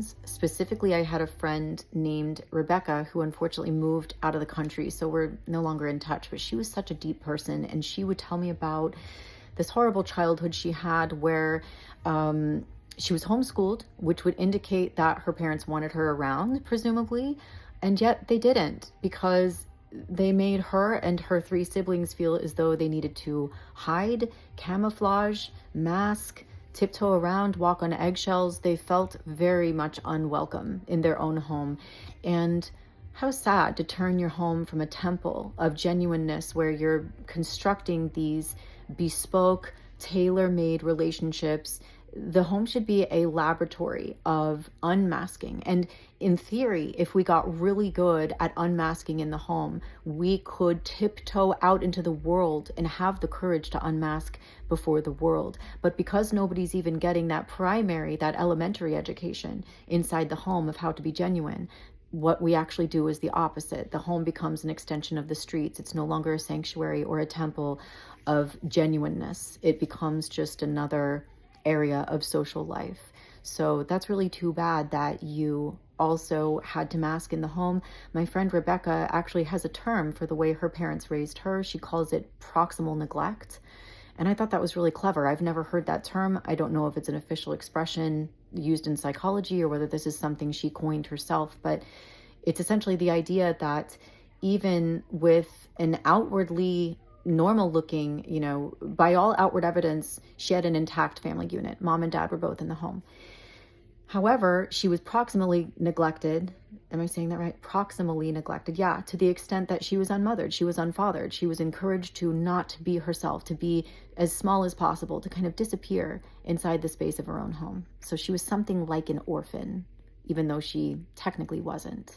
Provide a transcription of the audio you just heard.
friends. Specifically, I had a friend named Rebecca who unfortunately moved out of the country, so we're no longer in touch, but she was such a deep person, and she would tell me about this horrible childhood she had where she was homeschooled, which would indicate that her parents wanted her around, presumably, and yet they didn't, because they made her and her three siblings feel as though they needed to hide, camouflage, mask, tiptoe around, walk on eggshells. They felt very much unwelcome in their own home. And how sad to turn your home from a temple of genuineness where you're constructing these bespoke, tailor-made relationships. The home should be a laboratory of unmasking. And in theory, if we got really good at unmasking in the home, we could tiptoe out into the world and have the courage to unmask before the world. But because nobody's even getting that primary, that elementary education inside the home of how to be genuine, what we actually do is the opposite. The home becomes an extension of the streets. It's no longer a sanctuary or a temple of genuineness. It becomes just another area of social life. So that's really too bad that you also had to mask in the home. My friend Rebecca actually has a term for the way her parents raised her. She calls it proximal neglect. And I thought that was really clever. I've never heard that term. I don't know if it's an official expression used in psychology or whether this is something she coined herself, but it's essentially the idea that even with an outwardly normal looking, by all outward evidence, she had an intact family unit. Mom and dad were both in the home. However, she was proximally neglected. Am I saying that right? Proximally neglected. Yeah, to the extent that she was unmothered, she was unfathered. She was encouraged to not be herself, to be as small as possible, to kind of disappear inside the space of her own home. So she was something like an orphan, even though she technically wasn't.